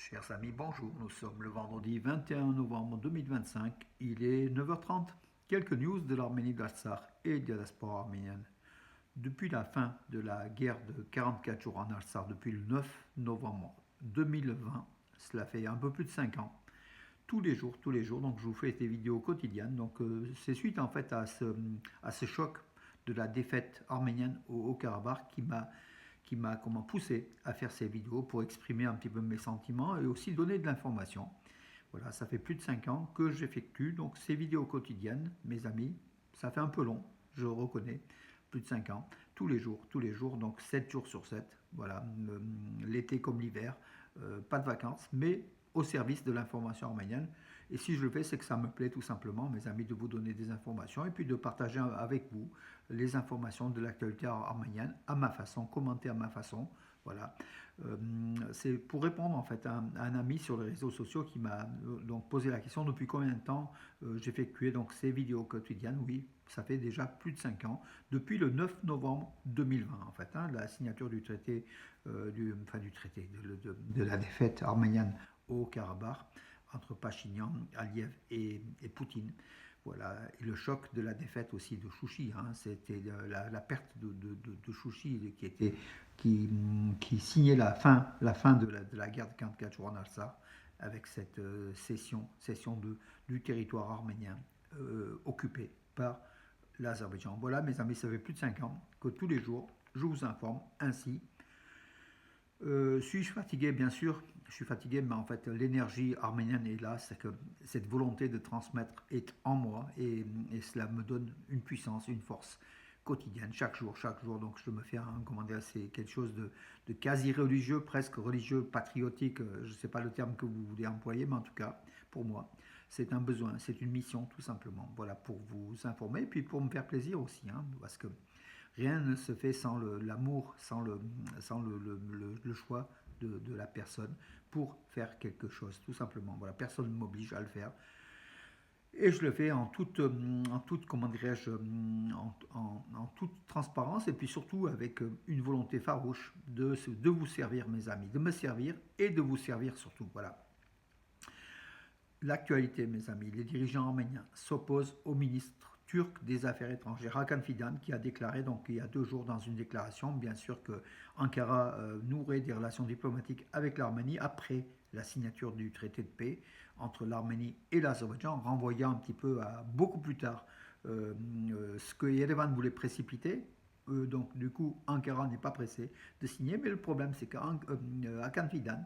Chers amis, bonjour. Nous sommes le vendredi 21 novembre 2025. Il est 9h30. Quelques news de l'Arménie d'Artsakh et de la diaspora arménienne. Depuis la fin de la guerre de 44 jours en Artsakh, depuis le 9 novembre 2020, cela fait un peu plus de 5 ans, tous les jours, donc je vous fais des vidéos quotidiennes. Donc c'est suite en fait à ce choc de la défaite arménienne au Haut-Karabakh qui m'a poussé à faire ces vidéos pour exprimer un petit peu mes sentiments et aussi donner de l'information. Voilà, ça fait plus de 5 ans que j'effectue donc ces vidéos quotidiennes, mes amis. Ça fait un peu long, je reconnais, plus de 5 ans, tous les jours, donc 7 jours sur 7. Voilà, l'été comme l'hiver, pas de vacances, mais au service de l'information arménienne. Et si je le fais, c'est que ça me plaît tout simplement, mes amis, de vous donner des informations et puis de partager avec vous les informations de l'actualité arménienne à ma façon, commenter à ma façon. Voilà. C'est pour répondre en fait à un ami sur les réseaux sociaux qui m'a donc posé la question depuis combien de temps j'effectuais donc ces vidéos quotidiennes. Oui, ça fait déjà plus de 5 ans, depuis le 9 novembre 2020 en fait, la signature du traité, de la défaite arménienne au Karabakh entre Pachinian, Aliyev et Poutine. Voilà, et le choc de la défaite aussi de Chouchi, c'était la perte de Chouchi qui signait la fin de la guerre de 44 jours en Artsakh avec cette cession du territoire arménien occupé par l'Azerbaïdjan. Voilà mes amis, ça fait plus de 5 ans que tous les jours je vous informe ainsi. Suis-je fatigué? Bien sûr, je suis fatigué, mais en fait, l'énergie arménienne est là. C'est que cette volonté de transmettre est en moi et cela me donne une puissance, une force quotidienne, chaque jour, chaque jour. Donc, je me fais comment dire, c'est quelque chose de quasi religieux, presque religieux, patriotique. Je ne sais pas le terme que vous voulez employer, mais en tout cas, pour moi, c'est un besoin, c'est une mission, tout simplement. Voilà, pour vous informer, puis pour me faire plaisir aussi, parce que rien ne se fait sans l'amour, sans le choix de la personne pour faire quelque chose, tout simplement. Voilà, personne ne m'oblige à le faire. Et je le fais en toute comment dirais-je, en toute transparence et puis surtout avec une volonté farouche de vous servir, mes amis, de me servir et de vous servir surtout. Voilà. L'actualité, mes amis, les dirigeants arméniens s'opposent au ministre turc des Affaires étrangères, Hakan Fidan, qui a déclaré, donc il y a 2 jours dans une déclaration, bien sûr que Ankara nouerait des relations diplomatiques avec l'Arménie après la signature du traité de paix entre l'Arménie et l'Azerbaïdjan, renvoyant un petit peu à beaucoup plus tard ce que Yerevan voulait précipiter. Donc du coup, Ankara n'est pas pressé de signer, mais le problème c'est qu'Hakan Fidan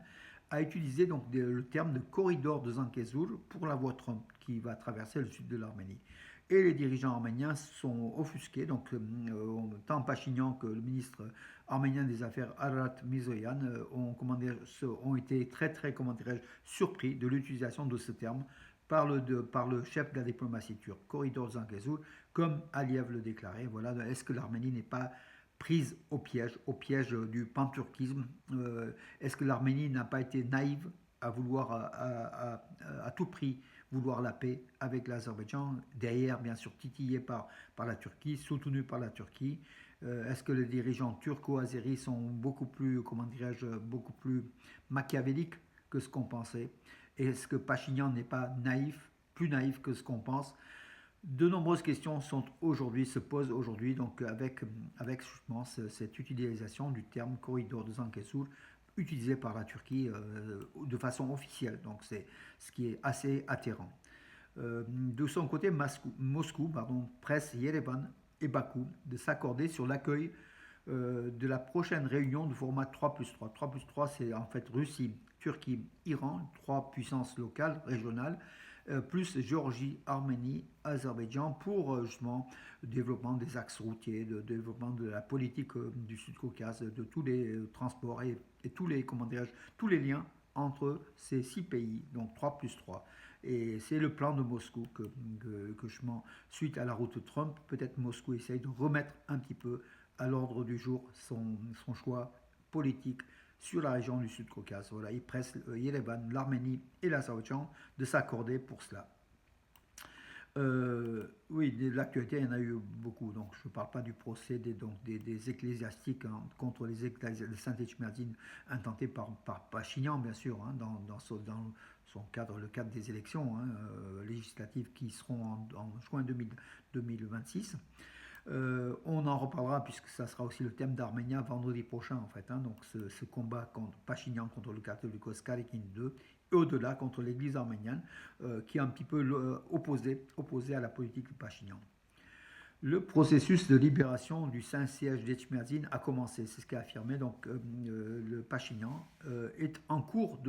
a utilisé donc le terme de corridor de Zangezur pour la voie Trump qui va traverser le sud de l'Arménie. Et les dirigeants arméniens sont offusqués, donc tant Pachinian que le ministre arménien des Affaires Arat Mizoyan ont été très très surpris de l'utilisation de ce terme par le chef de la diplomatie turque, corridor Zangezur, comme Aliyev le déclarait. Voilà, est-ce que l'Arménie n'est pas prise au piège du panturquisme? Est-ce que l'Arménie n'a pas été naïve à vouloir à tout prix vouloir la paix avec l'Azerbaïdjan, derrière bien sûr titillé par la Turquie, soutenu par la Turquie? Est-ce que les dirigeants turco-azéris sont beaucoup plus, comment dirais-je, beaucoup plus machiavéliques que ce qu'on pensait? Est-ce que Pachinian n'est pas naïf, plus naïf que ce qu'on pense? De nombreuses questions se posent aujourd'hui donc avec justement cette utilisation du terme corridor de Zangezur utilisé par la Turquie de façon officielle. Donc c'est ce qui est assez atterrant. De son côté, Moscou presse Yerevan et Bakou de s'accorder sur l'accueil de la prochaine réunion de format 3+3. 3+3, c'est en fait Russie, Turquie, Iran, 3 puissances locales, régionales, plus Géorgie, Arménie, Azerbaïdjan, pour justement le développement des axes routiers, le développement de la politique du Sud-Caucase, de tous les transports et tous les liens entre ces 6 pays, donc 3+3. Et c'est le plan de Moscou que je m'en, suite à la route Trump, peut-être Moscou essaye de remettre un petit peu à l'ordre du jour son choix politique sur la région du Sud-Caucase. Voilà, il presse Yerevan, l'Arménie et l'Azerbaïdjan de s'accorder pour cela. Oui, de l'actualité, il y en a eu beaucoup. Donc, je ne parle pas du procès des ecclésiastiques hein, contre les ecclésiastiques de Saint-Échmiadzin intenté par Pachinian, bien sûr, hein, dans son cadre, le cadre des élections hein, législatives qui seront en juin 2026. On en reparlera puisque ça sera aussi le thème d'Arménia vendredi prochain en fait. Hein, donc ce combat contre Pachinian contre le catholique Karekin II et au-delà contre l'Église arménienne qui est un petit peu opposé à la politique de Pachinian. Le processus de libération du Saint-Siège d'Etchmiadzin a commencé, c'est ce qu'a affirmé donc le Pachinian, est en cours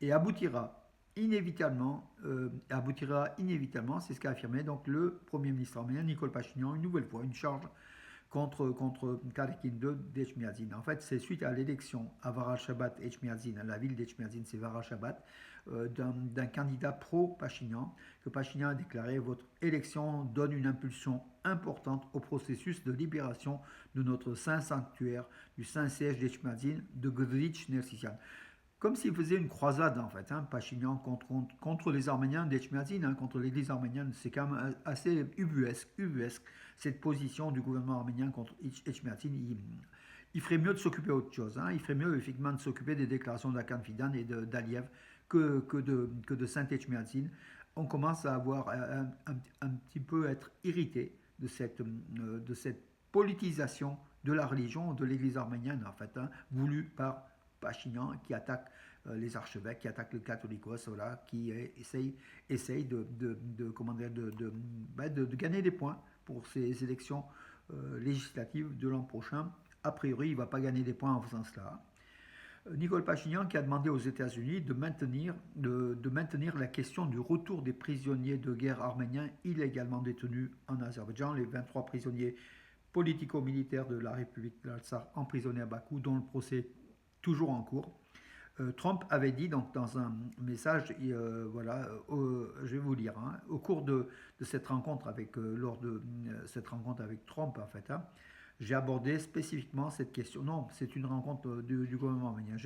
et aboutira inévitablement, c'est ce qu'a affirmé donc le Premier ministre arménien Nicole Pachinian, une nouvelle fois, une charge contre Karekin II d'Echmiadzin. En fait, c'est suite à l'élection à Varal Shabbat Echmiadzin, la ville d'Echmiadzin, c'est Varal Shabbat, d'un candidat pro-Pachinian, que Pachinian a déclaré: votre élection donne une impulsion importante au processus de libération de notre saint sanctuaire, du Saint-Siège d'Echmiadzin, de Gdrich Nersisian. Comme s'il faisait une croisade en fait, hein, Pachinian contre les Arméniens d'Echmiadzin, hein, contre l'église arménienne. C'est quand même assez ubuesque cette position du gouvernement arménien contre Echmiadzin. Il ferait mieux de s'occuper d'autre chose. Hein. Il ferait mieux effectivement de s'occuper des déclarations d'Akan Fidan et d'Aliev que de Saint-Echmiadzin. On commence à avoir un petit peu être irrité de cette politisation de la religion, de l'église arménienne en fait, hein, voulue par Pachinian qui attaque les archevêques, qui attaque le catholicos, voilà, qui essaye de gagner des points pour ces élections législatives de l'an prochain. A priori, il ne va pas gagner des points en faisant cela. Nicole Pachinian qui a demandé aux États-Unis de maintenir la question du retour des prisonniers de guerre arméniens illégalement détenus en Azerbaïdjan, les 23 prisonniers politico-militaires de la République d'Artsakh emprisonnés à Bakou, dont le procès toujours en cours. Trump avait dit donc dans un message, je vais vous lire, hein, au cours de cette rencontre lors de cette rencontre avec Trump en fait, hein, j'ai abordé spécifiquement cette question. Non, c'est une rencontre du gouvernement arménien.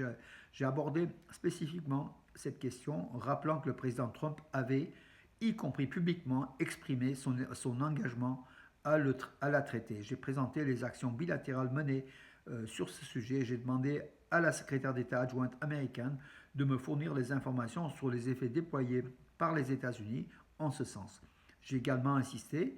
J'ai abordé spécifiquement cette question, rappelant que le président Trump avait, y compris publiquement, exprimé son engagement à la traiter. J'ai présenté les actions bilatérales menées sur ce sujet. J'ai demandé à la secrétaire d'État adjointe américaine de me fournir les informations sur les effets déployés par les États-Unis en ce sens. J'ai également insisté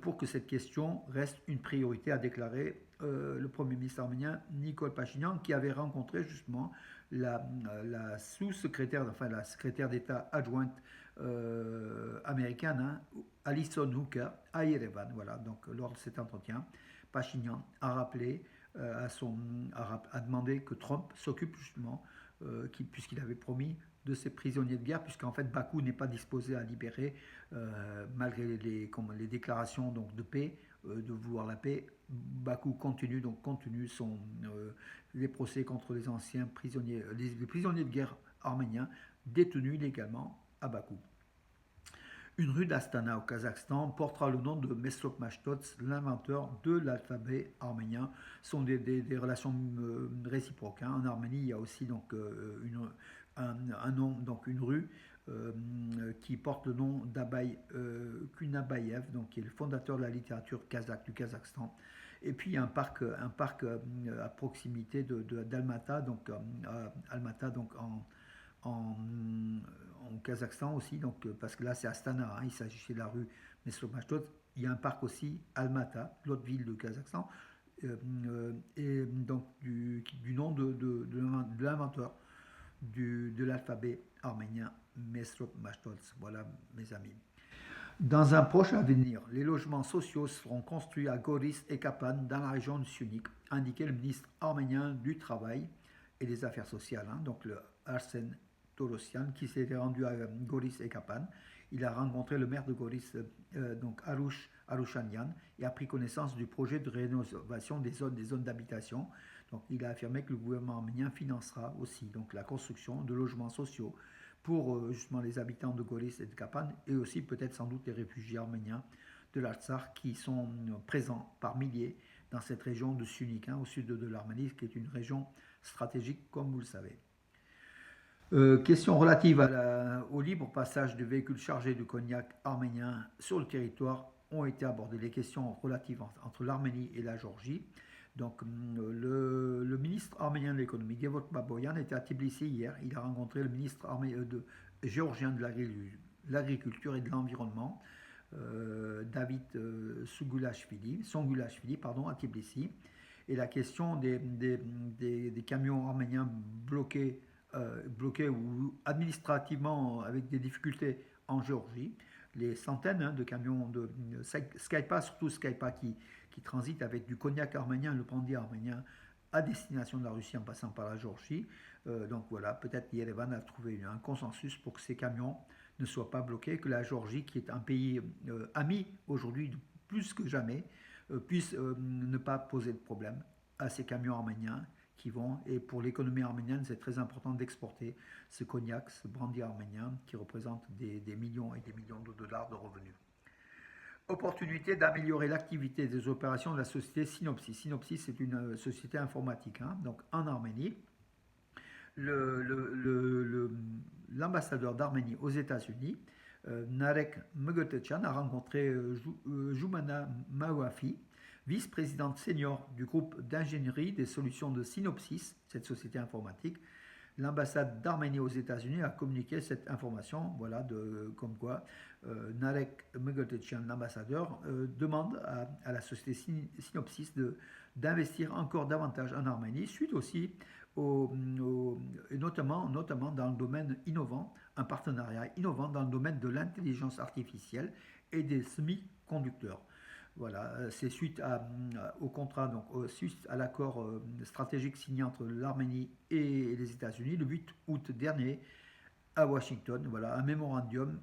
pour que cette question reste une priorité, a déclaré le Premier ministre arménien Nicole Pachinian, qui avait rencontré justement la sous-secrétaire, enfin la secrétaire d'État adjointe américaine, hein, Alison Hooker, à Yerevan. Voilà, donc lors de cet entretien, Pachinian a rappelé a demandé que Trump s'occupe justement, puisqu'il avait promis, de ces prisonniers de guerre, puisqu'en fait Bakou n'est pas disposé à libérer, malgré les déclarations donc, de paix, de vouloir la paix. Bakou continue les procès contre les anciens prisonniers, les prisonniers de guerre arméniens détenus illégalement à Bakou. Une rue d'Astana au Kazakhstan portera le nom de Mesrop Mashtots, l'inventeur de l'alphabet arménien. Ce sont des relations réciproques. Hein. En Arménie, il y a aussi donc, un nom, donc une rue qui porte le nom d'Abay Kunabayev, donc, qui est le fondateur de la littérature kazakh du Kazakhstan. Et puis il y a un parc à proximité d'Almata, donc Almata, donc en Kazakhstan aussi, donc, parce que là c'est Astana, hein, il s'agissait de la rue Mesrop-Mashtot. Il y a un parc aussi, Almata, l'autre ville de Kazakhstan, et donc du nom de l'inventeur de l'alphabet arménien Mesrop-Mashtot. Voilà mes amis. Dans un proche avenir, les logements sociaux seront construits à Goris et Kapan dans la région de Syunik, a indiqué le ministre arménien du Travail et des Affaires sociales, hein, donc le Arsen Torossian, qui s'était rendu à Goris et Kapan. Il a rencontré le maire de Goris, donc Arushanian, et a pris connaissance du projet de rénovation des zones d'habitation. Donc, il a affirmé que le gouvernement arménien financera aussi donc, la construction de logements sociaux pour justement les habitants de Goris et de Kapan, et aussi peut-être sans doute les réfugiés arméniens de l'Artsakh qui sont présents par milliers dans cette région de Syunik, hein, au sud de l'Arménie, qui est une région stratégique comme vous le savez. Question relative au libre passage de véhicules chargés de cognac arménien sur le territoire ont été abordées. Les questions relatives entre l'Arménie et la Géorgie. Donc, le ministre arménien de l'économie, Gevot Baboyan, était à Tbilissi hier. Il a rencontré le ministre géorgien de l'agriculture et de l'environnement, David Songulashvili, pardon, à Tbilissi. Et la question des camions arméniens bloqués ou administrativement avec des difficultés en Géorgie. Les centaines de camions de Skypa, surtout Skypa qui transitent avec du cognac arménien, le brandy arménien à destination de la Russie en passant par la Géorgie. Donc voilà, peut-être Yerevan a trouvé un consensus pour que ces camions ne soient pas bloqués, que la Géorgie, qui est un pays ami aujourd'hui plus que jamais, puisse ne pas poser de problème à ces camions arméniens qui vont, et pour l'économie arménienne, c'est très important d'exporter ce cognac, ce brandy arménien, qui représente des millions et des millions de dollars de revenus. Opportunité d'améliorer l'activité des opérations de la société Synopsys. Synopsys, c'est une société informatique, donc en Arménie. L'ambassadeur d'Arménie aux États-Unis, Narek Mgotechan, a rencontré Joumana Mawafi, vice-présidente senior du groupe d'ingénierie des solutions de Synopsys, cette société informatique. L'ambassade d'Arménie aux États-Unis a communiqué cette information, voilà, comme quoi Narek Mgotechan, l'ambassadeur, demande à la société Synopsys d'investir encore davantage en Arménie, suite aussi notamment dans le domaine innovant, un partenariat innovant dans le domaine de l'intelligence artificielle et des semi-conducteurs. Voilà, c'est suite au contrat, donc suite à l'accord stratégique signé entre l'Arménie et les États-Unis le 8 août dernier à Washington. Voilà, un mémorandum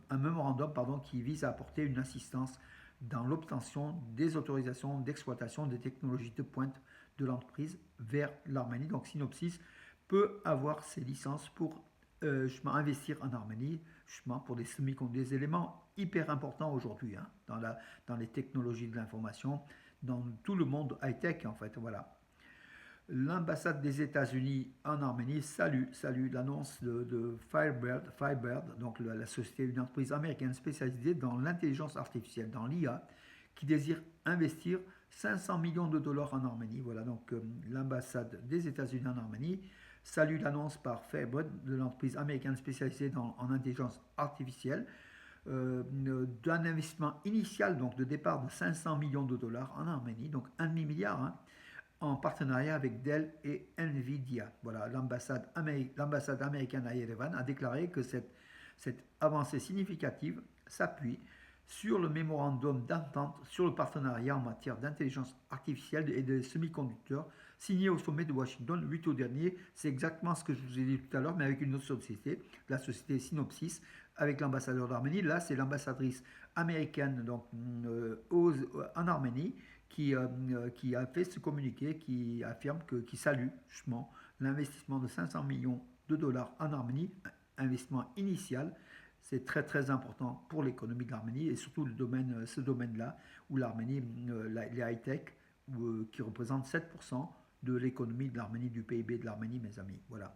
qui vise à apporter une assistance dans l'obtention des autorisations d'exploitation des technologies de pointe de l'entreprise vers l'Arménie. Donc Synopsys peut avoir ses licences pour investir en Arménie, pour des éléments hyper importants aujourd'hui, dans les technologies de l'information, dans tout le monde high-tech en fait. Voilà. L'ambassade des États-Unis en Arménie salue l'annonce de Firebird, donc la société, une entreprise américaine spécialisée dans l'intelligence artificielle, dans l'IA, qui désire investir 500 millions de dollars en Arménie. Voilà, donc l'ambassade des États-Unis en Arménie salue l'annonce par Firebird de l'entreprise américaine spécialisée en intelligence artificielle d'un investissement initial, donc de départ de 500 millions de dollars en Arménie, donc 1,5 milliard, en partenariat avec Dell et Nvidia. Voilà, l'ambassade américaine à Yerevan a déclaré que cette avancée significative s'appuie sur le mémorandum d'entente sur le partenariat en matière d'intelligence artificielle et de semi-conducteurs signé au sommet de Washington le 8 août dernier. C'est exactement ce que je vous ai dit tout à l'heure, mais avec une autre société, la société Synopsys, avec l'ambassadeur d'Arménie. Là, c'est l'ambassadrice américaine donc, en Arménie qui a fait ce communiqué, qui affirme qui salue justement l'investissement de 500 millions de dollars en Arménie, investissement initial. C'est très très important pour l'économie de l'Arménie et surtout ce domaine-là où l'Arménie, les high-tech, qui représentent 7% de l'économie de l'Arménie, du PIB de l'Arménie, mes amis. Voilà.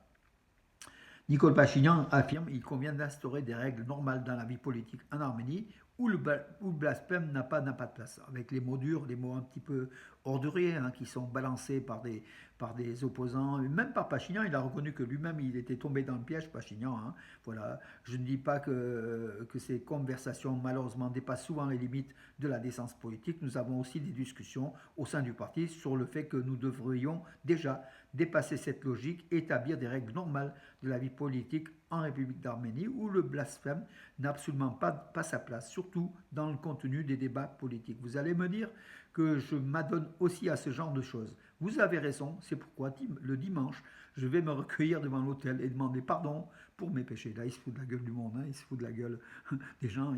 Nicole Pachinian affirme qu'il convient d'instaurer des règles normales dans la vie politique en Arménie où le blasphème n'a pas de place, avec les mots durs, les mots un petit peu orduriers qui sont balancés par des opposants, même par Pachinian. Il a reconnu que lui-même il était tombé dans le piège, Pachinian. Voilà. Je ne dis pas que ces conversations malheureusement dépassent souvent les limites de la décence politique. Nous avons aussi des discussions au sein du parti sur le fait que nous devrions déjà dépasser cette logique et établir des règles normales de la vie politique en République d'Arménie où le blasphème n'a absolument pas sa place, surtout dans le contenu des débats politiques. Vous allez me dire que je m'adonne aussi à ce genre de choses. Vous avez raison, c'est pourquoi le dimanche, je vais me recueillir devant l'autel et demander pardon pour mes péchés. Là, il se fout de la gueule du monde, il se fout de la gueule des gens,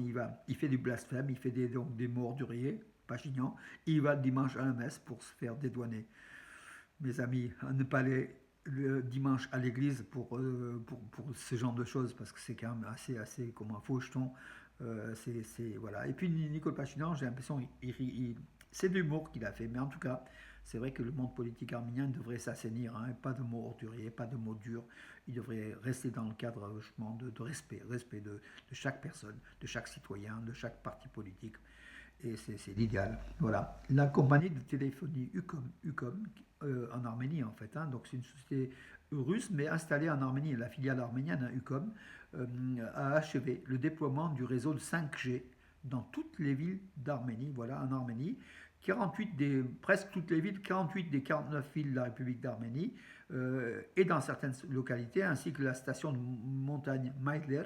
il fait du blasphème, il fait des mots orduriers, Pachinian, il va le dimanche à la messe pour se faire dédouaner. Mes amis, à ne pas aller le dimanche à l'église pour ce genre de choses, parce que c'est quand même assez comme un faux jeton. Voilà. Et puis Nicole Pachinian, j'ai l'impression c'est de l'humour qu'il a fait, mais en tout cas, C'est vrai que le monde politique arménien devrait s'assainir, hein, pas de mots orduriers, pas de mots durs. Il devrait rester dans le cadre justement de respect, respect de chaque personne, de chaque citoyen, de chaque parti politique. Et c'est l'idéal. Voilà. La compagnie de téléphonie Ucom en Arménie en fait, hein, donc c'est une société russe mais installée en Arménie, la filiale arménienne, hein, Ucom, a achevé le déploiement du réseau de 5G dans toutes les villes d'Arménie, voilà, en Arménie. 48 presque toutes les villes, 48 des 49 villes de la République d'Arménie, et dans certaines localités, ainsi que la station de montagne Maïder,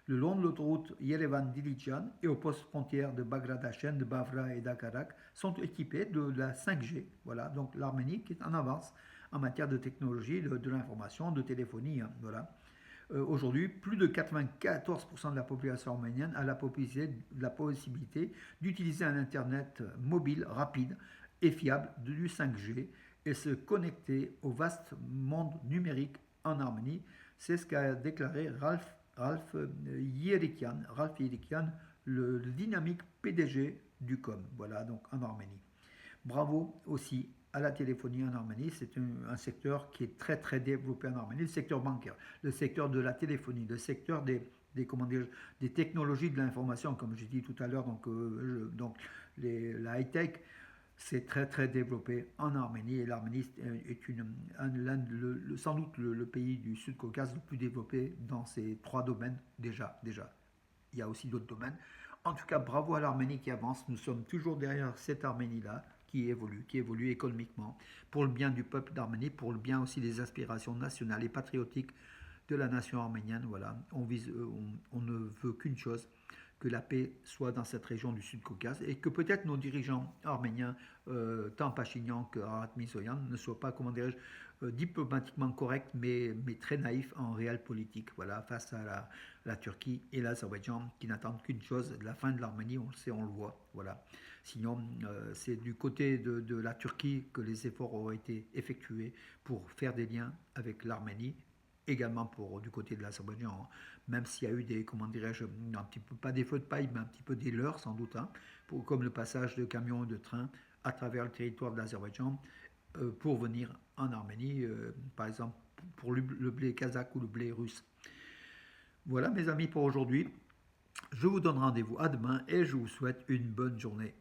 le long de l'autoroute Yerevan-Dilichan et aux postes frontières de Bagratachin, de Bavra et d'Akarak sont équipés de la 5G. Voilà, donc l'Arménie qui est en avance en matière de technologie, de l'information, de téléphonie. Hein, voilà. Aujourd'hui, plus de 94% de la population arménienne a la possibilité d'utiliser un Internet mobile rapide et fiable du 5G et se connecter au vaste monde numérique en Arménie. C'est ce qu'a déclaré Ralph Yerikian, le dynamique PDG du COM, voilà, donc en Arménie. Bravo aussi à la téléphonie en Arménie, c'est un secteur qui est très très développé en Arménie, le secteur bancaire, le secteur de la téléphonie, le secteur des technologies de l'information, comme j'ai dit tout à l'heure, donc la high-tech, c'est très très développé en Arménie et l'Arménie est sans doute le pays du Sud-Caucase le plus développé dans ces trois domaines déjà. Il y a aussi d'autres domaines. En tout cas, bravo à l'Arménie qui avance. Nous sommes toujours derrière cette Arménie-là qui évolue économiquement pour le bien du peuple d'Arménie, pour le bien aussi des aspirations nationales et patriotiques de la nation arménienne. Voilà, on ne veut qu'une chose, que la paix soit dans cette région du Sud-Caucase et que peut-être nos dirigeants arméniens, tant Pachinian que Arat Misoyan, ne soient pas, comment dirais-je, diplomatiquement corrects, mais très naïfs en réel politique. Voilà, face à la Turquie et l'Azerbaïdjan qui n'attendent qu'une chose, la fin de l'Arménie, on le sait, on le voit. Voilà. Sinon, c'est du côté de la Turquie que les efforts auraient été effectués pour faire des liens avec l'Arménie également du côté de l'Azerbaïdjan, hein. Même s'il y a eu des, comment dirais-je, un petit peu, pas des feux de paille, mais un petit peu des leurres sans doute, hein, comme le passage de camions et de trains à travers le territoire de l'Azerbaïdjan pour venir en Arménie, par exemple pour le blé kazakh ou le blé russe. Voilà mes amis pour aujourd'hui. Je vous donne rendez-vous à demain et je vous souhaite une bonne journée.